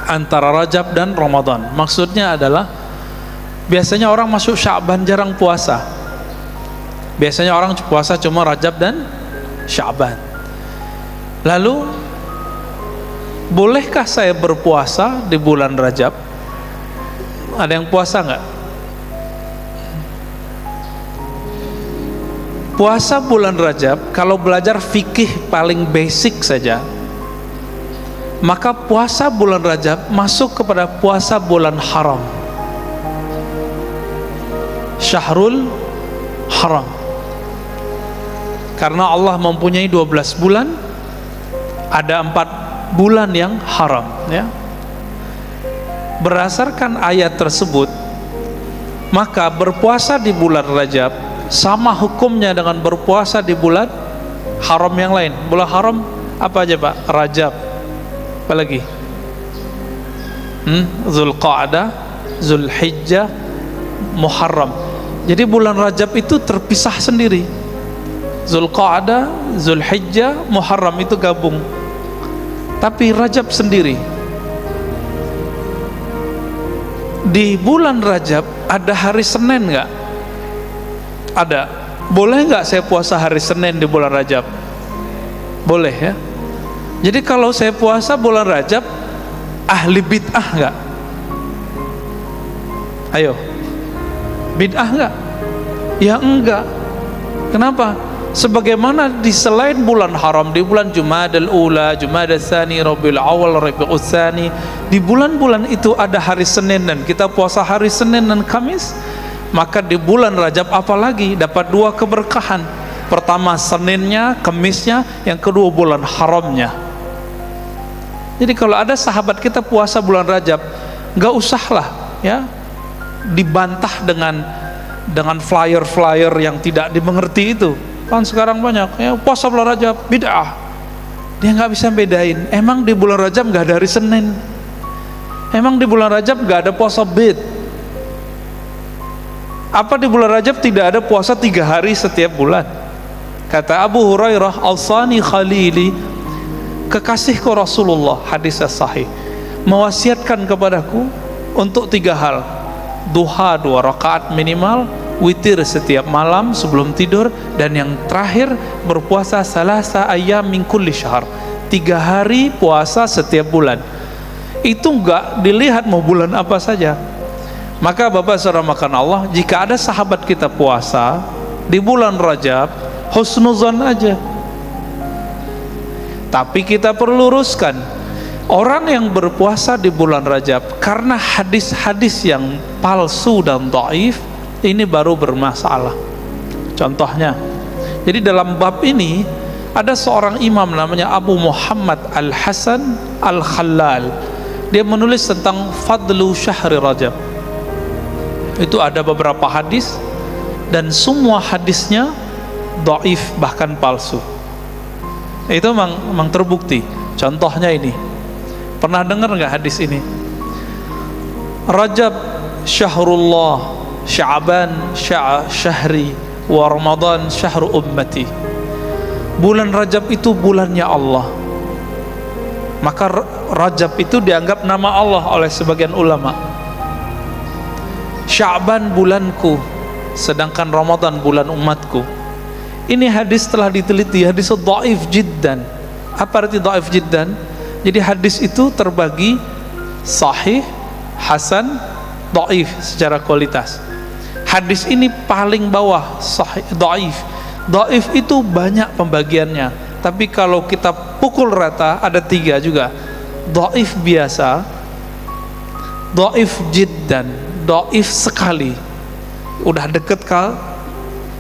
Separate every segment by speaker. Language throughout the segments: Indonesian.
Speaker 1: antara Rajab dan Ramadan. Maksudnya adalah biasanya orang masuk Sya'ban jarang puasa. Biasanya orang puasa cuma Rajab dan Sya'ban. Lalu bolehkah saya berpuasa di bulan Rajab? Ada yang puasa nggak? Puasa bulan Rajab, kalau belajar fikih paling basic saja, maka puasa bulan Rajab masuk kepada puasa bulan haram, Syahrul Haram. Karena Allah mempunyai 12 bulan, ada 4 bulan yang haram, ya. Berdasarkan ayat tersebut, maka berpuasa di bulan Rajab sama hukumnya dengan berpuasa di bulan haram yang lain. Bulan haram apa aja Pak? Rajab, apa lagi? Zulqa'dah, Zulhijjah, Muharram. Jadi bulan Rajab itu terpisah sendiri. Zulqa'dah, Zulhijjah, Muharram itu gabung. Tapi Rajab sendiri. Di bulan Rajab ada hari Senin nggak? Ada. Boleh nggak saya puasa hari Senin di bulan Rajab? Boleh, ya. Jadi kalau saya puasa bulan Rajab, ahli bid'ah nggak? Ayo, bid'ah nggak? Ya enggak. Kenapa? Sebagaimana di selain bulan haram, di bulan Jumadal Ula, Jumadal Tsani, Rabiul Awal, Rabiul Tsani, di bulan-bulan itu ada hari Senin dan kita puasa hari Senin dan Kamis, maka di bulan Rajab apalagi dapat 2 keberkahan. Pertama Seninnya, Kamisnya, yang kedua bulan haramnya. Jadi kalau ada sahabat kita puasa bulan Rajab, nggak usahlah, ya, dibantah dengan flyer-flyer yang tidak dimengerti itu. Kan sekarang banyak, ya, puasa bulan Rajab bid'ah. Dia nggak bisa bedain. Emang di bulan Rajab nggak ada hari Senin? Emang di bulan Rajab nggak ada puasa bid? Apa di bulan Rajab tidak ada puasa 3 hari setiap bulan? Kata Abu Hurairah, "Al-Sani Khalili, kekasihku Rasulullah," hadis sahih, mewasiatkan kepadaku untuk 3 hal. Duha 2 rakaat minimal, witir setiap malam sebelum tidur, dan yang terakhir berpuasa salasa ayyam min kulli syahr, 3 hari puasa setiap bulan. Itu enggak dilihat mau bulan apa saja. Maka Bapak saudara makan Allah, jika ada sahabat kita puasa di bulan Rajab, husnuzon aja. Tapi kita perlu luruskan, orang yang berpuasa di bulan Rajab karena hadis-hadis yang palsu dan dhaif, ini baru bermasalah. Contohnya, jadi dalam bab ini ada seorang imam namanya Abu Muhammad Al-Hasan Al-Khallal. Dia menulis tentang fadlu syahri Rajab. Itu ada beberapa hadis dan semua hadisnya dhaif, bahkan palsu. Itu memang terbukti. Contohnya ini, pernah dengar nggak hadis ini? Rajab syahrullah, Sya'ban syahri, wa Ramadan syahru ummati. Bulan Rajab itu bulannya Allah. Maka Rajab itu dianggap nama Allah oleh sebagian ulama. Sya'ban bulanku, sedangkan Ramadan bulan umatku. Ini hadis telah diteliti, hadis dhaif jiddan. Apa arti dhaif jiddan? Jadi hadis itu terbagi sahih, hasan, dhaif secara kualitas. Hadis ini paling bawah sahih, dhaif. Dhaif itu banyak pembagiannya, tapi kalau kita pukul rata ada 3 juga. Dhaif biasa, dhaif jiddan, dhaif sekali, udah deket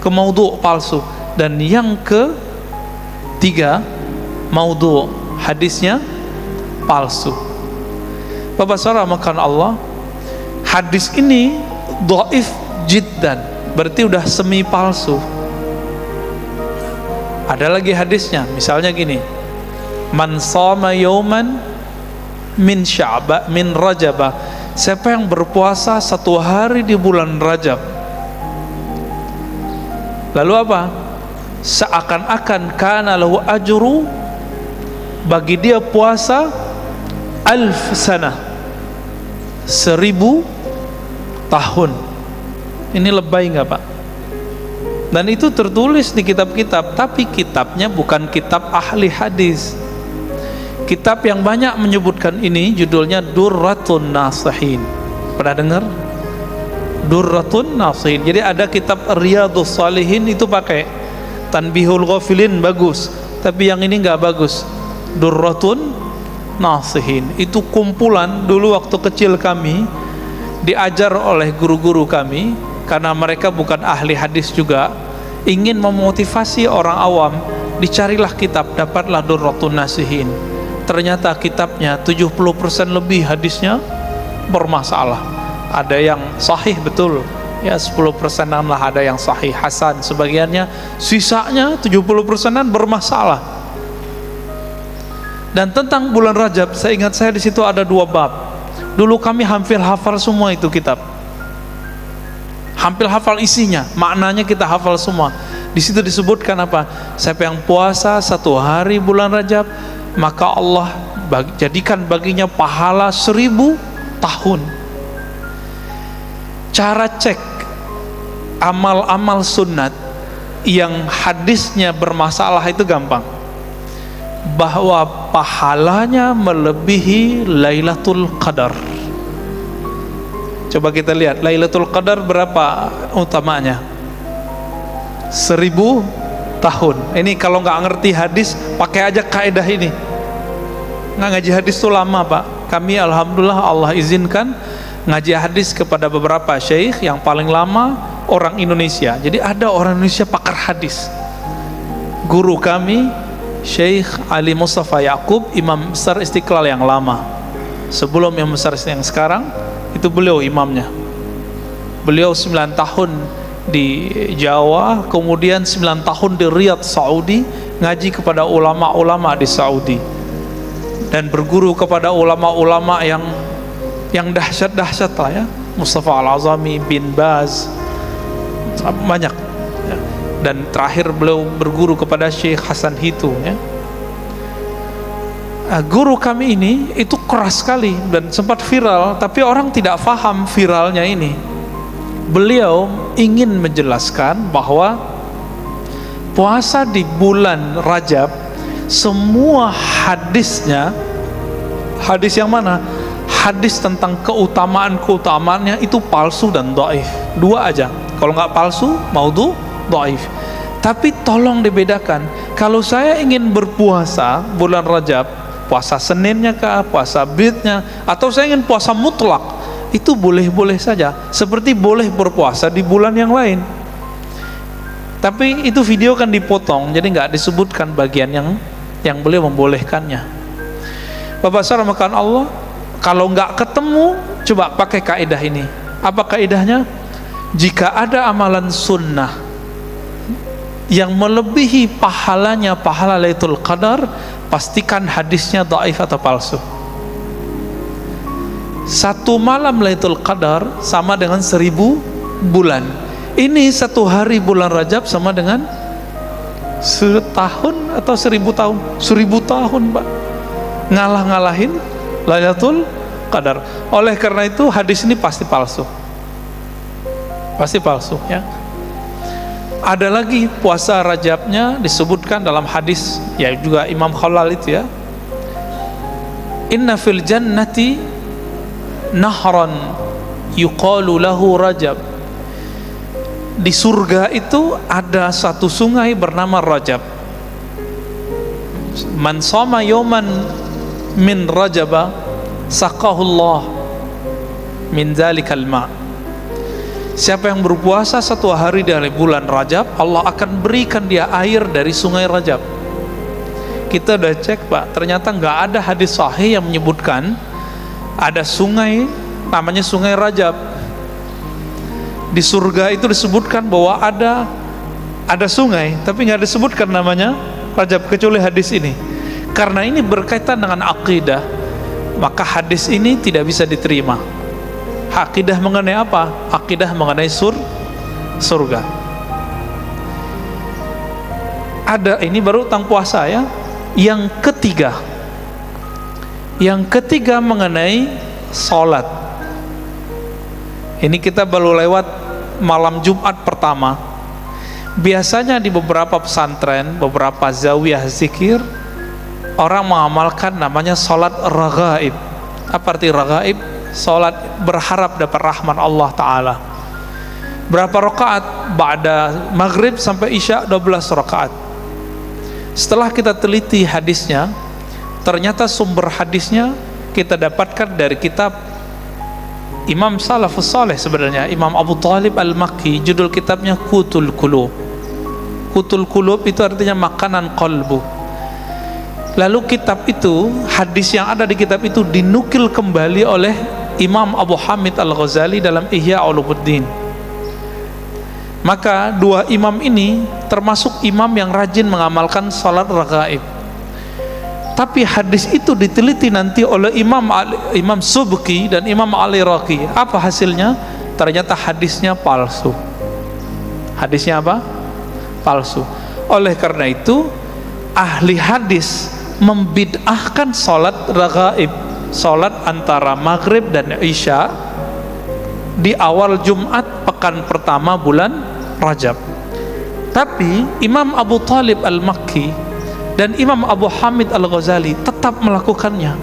Speaker 1: ke maudhu' palsu, dan yang ke-3 maudhu', hadisnya palsu. Bapak saudara makan Allah, hadis ini dhaif jiddan, berarti udah semi palsu. Ada lagi hadisnya, misalnya gini, man shoma yauman min sya'ba min rajabah, siapa yang berpuasa 1 hari di bulan Rajab, lalu apa? Seakan-akan kana lahu ajru, bagi dia puasa 1000 sanah, 1000 tahun. Ini lebay nggak Pak? Dan itu tertulis di kitab-kitab, tapi kitabnya bukan kitab ahli hadis. Kitab yang banyak menyebutkan ini judulnya Durratun Nasihin. Pernah dengar? Durratun Nasihin. Jadi ada kitab Riyadhus Shalihin itu pakai Tanbihul Ghafilin, bagus, tapi yang ini nggak bagus. Durratun Nasihin itu kumpulan dulu waktu kecil kami diajar oleh guru-guru kami, karena mereka bukan ahli hadis juga, ingin memotivasi orang awam, dicarilah kitab, dapatlah Durratun Nasihin. Ternyata kitabnya 70% lebih hadisnya bermasalah. Ada yang sahih betul, ya 10%-an lah ada yang sahih hasan sebagiannya, sisanya 70%-an bermasalah. Dan tentang bulan Rajab, saya ingat saya di situ ada 2 bab. Dulu kami hampir hafal semua itu kitab. Hampir hafal isinya, maknanya kita hafal semua. Di situ disebutkan apa? Siapa yang puasa 1 hari bulan Rajab, maka Allah jadikan baginya pahala 1000 tahun. Cara cek amal-amal sunat yang hadisnya bermasalah itu gampang, bahwa pahalanya melebihi Lailatul Qadar. Coba kita lihat Lailatul Qadar berapa utamanya? 1000 tahun. Ini kalau nggak ngerti hadis, pakai aja kaidah ini. Nggak ngaji hadis tuh lama Pak. Kami alhamdulillah Allah izinkan ngaji hadis kepada beberapa syekh, yang paling lama orang Indonesia. Jadi ada orang Indonesia pakar hadis. Guru kami Syekh Ali Mustafa Yaqub, Imam Besar Istiqlal yang lama. Sebelum yang besar yang sekarang, itu beliau imamnya. Beliau 9 tahun di Jawa, kemudian 9 tahun di Riyadh, Saudi, ngaji kepada ulama-ulama di Saudi, dan berguru kepada ulama-ulama yang dahsyat-dahsyat lah ya, Mustafa Al-Azami, Bin Baz, banyak ya. Dan terakhir beliau berguru kepada Syekh Hasan Hitu ya. Guru kami ini itu keras sekali dan sempat viral, tapi orang tidak paham viralnya ini. Beliau ingin menjelaskan bahwa puasa di bulan Rajab, semua hadisnya, hadis yang mana? Hadis tentang keutamaan-keutamaannya itu palsu dan dhaif. 2 aja. Kalau nggak palsu, maudhu, dhaif. Tapi tolong dibedakan. Kalau saya ingin berpuasa bulan Rajab, puasa Seninnya kah, puasa Bidnya, atau saya ingin puasa mutlak, itu boleh-boleh saja. Seperti boleh berpuasa di bulan yang lain. Tapi itu video kan dipotong, jadi nggak disebutkan bagian yang beliau membolehkannya. Bapak saudara makan Allah, kalau nggak ketemu, coba pakai kaidah ini. Apa kaidahnya? Jika ada amalan sunnah yang melebihi pahalanya pahala Lailatul Qadar, pastikan hadisnya dhaif atau palsu. 1 malam Lailatul Qadar sama dengan 1000 bulan. Ini 1 hari bulan Rajab sama dengan 1 tahun atau 1000 tahun. 1000 tahun Pak, ngalah-ngalahin Lailatul Qadar. Oleh karena itu hadis ini pasti palsu, pasti palsu ya. Ada lagi puasa Rajabnya disebutkan dalam hadis ya, juga Imam Khalal itu ya, inna fil jannati nahran yuqalu lahu Rajab. Di surga itu ada satu sungai bernama Rajab. Man shoma yawman min Rajaba saqahullah min zalikal ma. Siapa yang berpuasa 1 hari dari bulan Rajab, Allah akan berikan dia air dari sungai Rajab. Kita udah cek Pak, ternyata nggak ada hadis sahih yang menyebutkan ada sungai namanya sungai Rajab. Di surga itu disebutkan bahwa ada sungai, tapi nggak disebutkan namanya Rajab kecuali hadis ini. Karena ini berkaitan dengan akidah, maka hadis ini tidak bisa diterima. Akidah mengenai apa? Akidah mengenai surga. Ada, ini baru tentang puasa ya. Yang ketiga mengenai salat. Ini kita baru lewat malam Jumat pertama. Biasanya di beberapa pesantren, beberapa zawiyah zikir, orang mengamalkan namanya salat raghaib. Apa arti raghaib? Salat berharap dapat rahmat Allah Ta'ala. Berapa rakaat? Ba'da maghrib sampai isya 12 rakaat. Setelah kita teliti hadisnya, ternyata sumber hadisnya kita dapatkan dari kitab Imam Salafus Saleh, sebenarnya Imam Abu Talib Al-Makki. Judul kitabnya Qutul Qulub. Qutul Qulub itu artinya makanan qalbu. Lalu kitab itu, hadis yang ada di kitab itu dinukil kembali oleh Imam Abu Hamid Al-Ghazali dalam Ihya Ulumuddin. Maka dua imam ini termasuk imam yang rajin mengamalkan salat raghaib. Tapi hadis itu diteliti nanti oleh Imam Subki dan Imam Al-Iraqi. Apa hasilnya? Ternyata hadisnya palsu. Hadisnya apa? Palsu. Oleh karena itu, ahli hadis membid'ahkan salat raghaib, salat antara maghrib dan isya di awal Jumat pekan pertama bulan Rajab. Tapi Imam Abu Talib Al-Makki dan Imam Abu Hamid Al-Ghazali tetap melakukannya.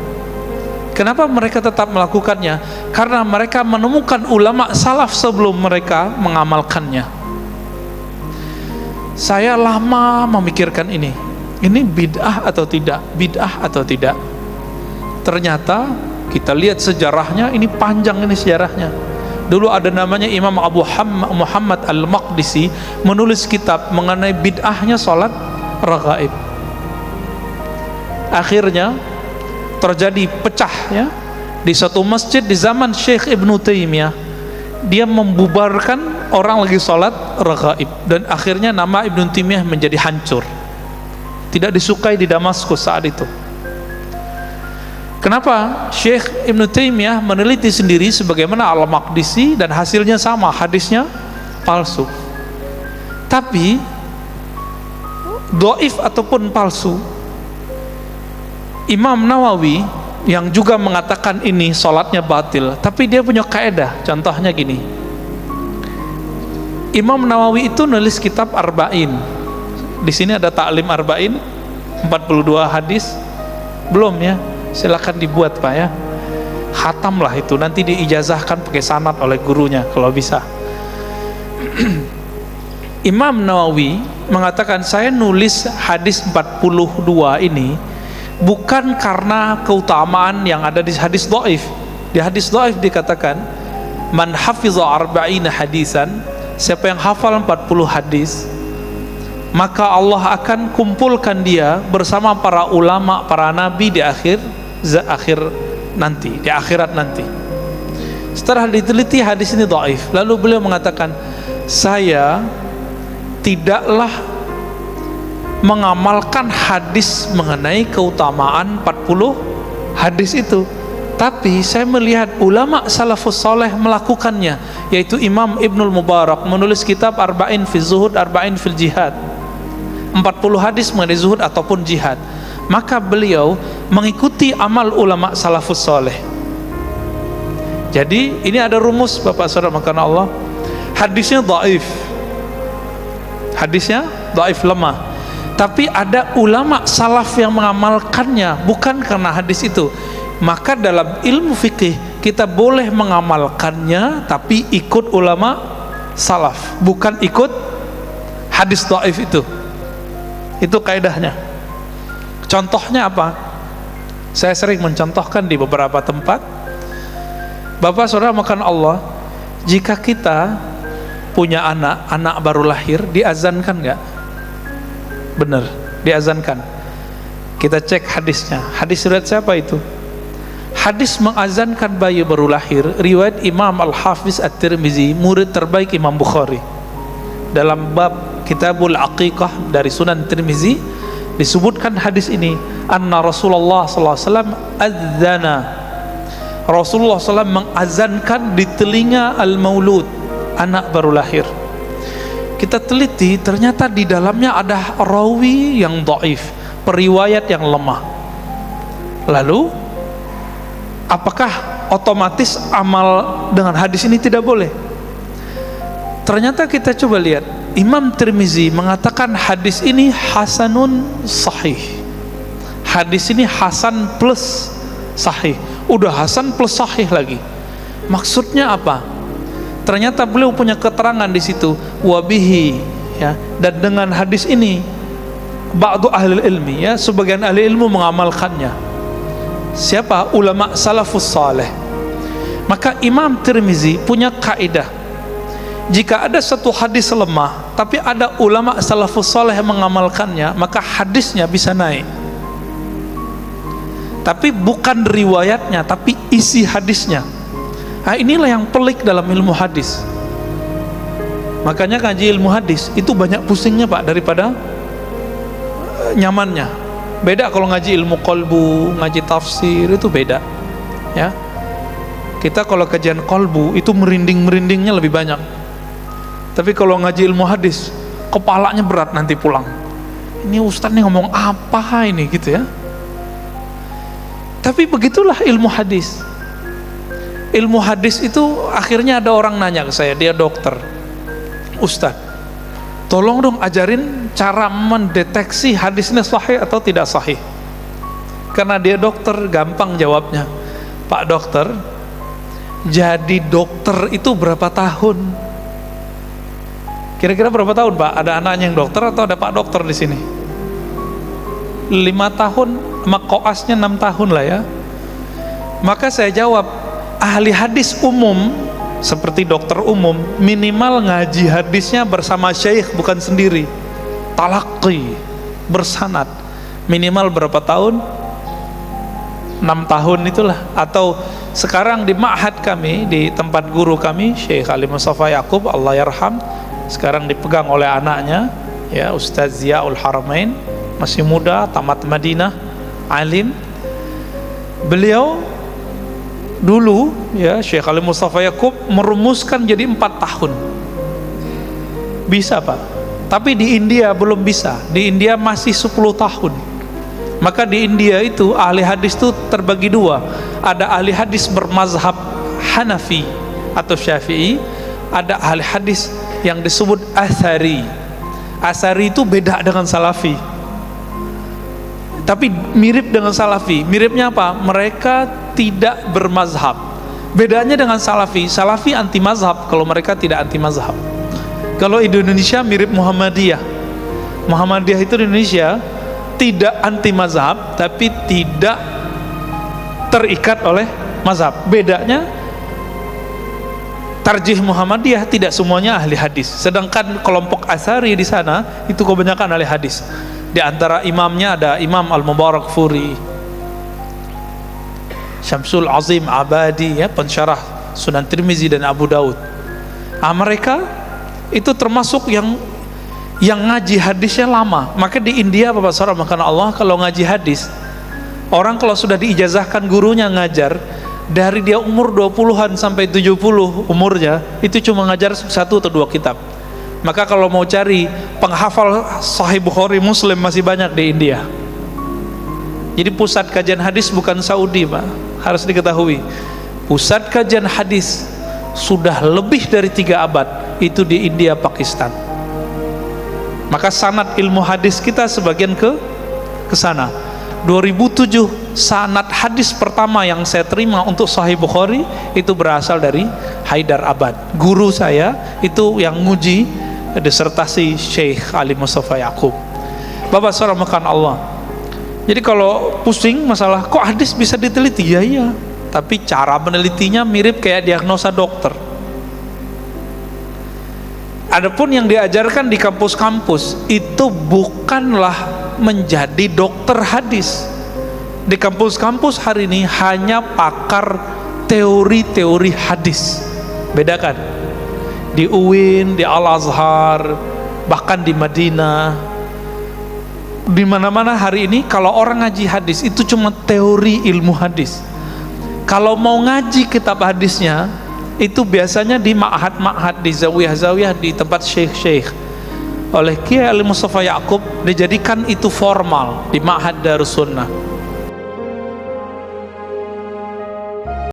Speaker 1: Kenapa mereka tetap melakukannya? Karena mereka menemukan ulama salaf sebelum mereka mengamalkannya. Saya lama memikirkan ini bid'ah atau tidak, bid'ah atau tidak. Ternyata kita lihat sejarahnya, ini panjang ini sejarahnya. Dulu ada namanya Imam Abu Muhammad Al-Maqdisi, menulis kitab mengenai bid'ahnya salat raghaib. Akhirnya terjadi pecah ya di satu masjid di zaman Syekh Ibnu Taimiyah. Dia membubarkan orang lagi sholat raghaib, dan akhirnya nama Ibnu Taimiyah menjadi hancur, tidak disukai di Damaskus saat itu. Kenapa? Syekh Ibnu Taimiyah meneliti sendiri sebagaimana Al-Maqdisi dan hasilnya sama, hadisnya palsu. Tapi dhaif ataupun palsu, Imam Nawawi yang juga mengatakan ini sholatnya batil, tapi dia punya kaedah. Contohnya gini, Imam Nawawi itu nulis kitab Arba'in. Di sini ada Ta'lim Arba'in 42 hadis. Belum ya? Silakan dibuat Pak ya. Khatam lah itu, nanti diijazahkan pakai sanad oleh gurunya kalau bisa. Imam Nawawi mengatakan, saya nulis hadis 42 ini bukan karena keutamaan yang ada di hadis dhaif. Di hadis dhaif dikatakan, man hafiza arba'ina hadisan, siapa yang hafal 40 hadis, maka Allah akan kumpulkan dia bersama para ulama, para nabi di akhirat nanti. Setelah diteliti hadis ini dhaif, lalu beliau mengatakan, saya tidaklah mengamalkan hadis mengenai keutamaan 40 hadis itu, tapi saya melihat ulama salafus saleh melakukannya, yaitu Imam Ibnul Mubarak menulis kitab Arba'in fil Zuhud, Arba'in fil Jihad, 40 hadis mengenai zuhud ataupun jihad. Maka beliau mengikuti amal ulama salafus saleh. Jadi ini ada rumus Bapak Saudara makanan Allah, hadisnya dhaif, hadisnya dhaif, lemah, tapi ada ulama salaf yang mengamalkannya bukan karena hadis itu. Maka dalam ilmu fikih kita boleh mengamalkannya tapi ikut ulama salaf, bukan ikut hadis dhaif itu. Itu kaidahnya. Contohnya apa? Saya sering mencontohkan di beberapa tempat. Bapak Saudara makan Allah, jika kita punya anak baru lahir, diazankan nggak? Benar, diazankan. Kita cek hadisnya. Hadis riwayat siapa itu? Hadis mengazankan bayi baru lahir riwayat Imam Al-Hafiz At-Tirmizi, murid terbaik Imam Bukhari. Dalam bab Kitabul Aqiqah dari Sunan Tirmizi disebutkan hadis ini, anna Rasulullah sallallahu alaihi wasallam adzana. Rasulullah SAW mengazankan di telinga al-maulud, anak baru lahir. Kita teliti, ternyata di dalamnya ada rawi yang dhaif, periwayat yang lemah. Lalu apakah otomatis amal dengan hadis ini tidak boleh. Ternyata kita coba lihat, Imam Tirmizi mengatakan hadis ini hasanun sahih. Hadis ini hasan plus sahih. Udah hasan plus sahih lagi. Maksudnya apa? Ternyata beliau punya keterangan di situ, wabihi, ya, dan dengan hadis ini ba'du ahli ilmi, ya, sebagian ahli ilmu mengamalkannya. Siapa? Ulama salafus saleh. Maka Imam Tirmizi punya kaidah, jika ada satu hadis lemah tapi ada ulama salafus saleh yang mengamalkannya, maka hadisnya bisa naik. Tapi bukan riwayatnya, tapi isi hadisnya. Nah, inilah yang pelik dalam ilmu hadis. Makanya ngaji ilmu hadis itu banyak pusingnya Pak daripada nyamannya. Beda kalau ngaji ilmu qalbu, ngaji tafsir, itu beda, ya. Kita kalau kajian qalbu itu merinding-merindingnya lebih banyak. Tapi kalau ngaji ilmu hadis, kepalanya berat nanti pulang. Ini ustaz nih ngomong apa ini, gitu ya. Tapi begitulah ilmu hadis. Ilmu hadis itu akhirnya ada orang nanya ke saya, dia dokter. Ustaz, tolong dong ajarin cara mendeteksi hadisnya sahih atau tidak sahih. Karena dia dokter, gampang jawabnya. Pak dokter, jadi dokter itu berapa tahun? Kira-kira berapa tahun Pak? Ada anaknya yang dokter atau ada Pak dokter di sini? 5 tahun, sama koasnya 6 tahun lah ya. Maka saya jawab, ahli hadis umum seperti dokter umum minimal ngaji hadisnya bersama syekh, bukan sendiri. Talaqi, bersanad, minimal berapa tahun? 6 tahun itulah. Atau sekarang di ma'had kami, di tempat guru kami Syekh Ali Mustafa Yaqub, Allah yarham, sekarang dipegang oleh anaknya, ya, Ustaz Ziaul Haramain, masih muda, tamat Madinah, alim. Beliau dulu, ya, Syekh Ali Mustafa Yaqub merumuskan jadi 4 tahun. Bisa Pak. Tapi di India belum bisa. Di India masih 10 tahun. Maka di India itu ahli hadis itu terbagi 2. Ada ahli hadis bermazhab Hanafi atau Syafi'i, ada ahli hadis yang disebut Athari. Athari itu beda dengan Salafi, tapi mirip dengan Salafi. Miripnya apa? Mereka tidak bermazhab. Bedanya dengan Salafi, Salafi anti mazhab, kalau mereka tidak anti mazhab. Kalau Indonesia mirip Muhammadiyah. Muhammadiyah itu di Indonesia tidak anti mazhab, tapi tidak terikat oleh mazhab. Bedanya, tarjih Muhammadiyah tidak semuanya ahli hadis, sedangkan kelompok Atsari di sana itu kebanyakan ahli hadis. Di antara imamnya ada Imam Al-Mubarak Furi, Syamsul Azim Abadi, ya, pensyarah Sunan Tirmizi dan Abu Daud. Mereka itu termasuk yang ngaji hadisnya lama. Maka di India Bapak Saudara, makanya Allah kalau ngaji hadis, orang kalau sudah diijazahkan gurunya ngajar, dari dia umur 20-an sampai 70 umurnya, itu cuma ngajar 1 atau 2 kitab. Maka kalau mau cari penghafal Sahih Bukhari, Muslim masih banyak di India. Jadi pusat kajian hadis bukan Saudi Pak, harus diketahui. Pusat kajian hadis sudah lebih dari 3 abad itu di India, Pakistan. Maka sanad ilmu hadis kita sebagian ke sana. 2007 sanad hadis pertama yang saya terima untuk Sahih Bukhari itu berasal dari Hyderabad. Guru saya itu yang nguji disertasi Syekh Ali Mustafa Yaqub. Bapak saudara makan Allah. Jadi kalau pusing masalah kok hadis bisa diteliti, ya iya, tapi cara menelitinya mirip kayak diagnosa dokter. Adapun yang diajarkan di kampus-kampus itu bukanlah menjadi dokter hadis. Di kampus-kampus hari ini hanya pakar teori-teori hadis. Bedakan di UIN, di Al-Azhar, bahkan di Madinah, di mana-mana hari ini kalau orang ngaji hadis itu cuma teori ilmu hadis. Kalau mau ngaji kitab hadisnya itu biasanya di ma'had-ma'had, di zawiyah-zawiyah, di tempat syekh-syekh. Oleh Kiai Ali Mustafa Yaqub dijadikan itu formal di Ma'had Darussunnah.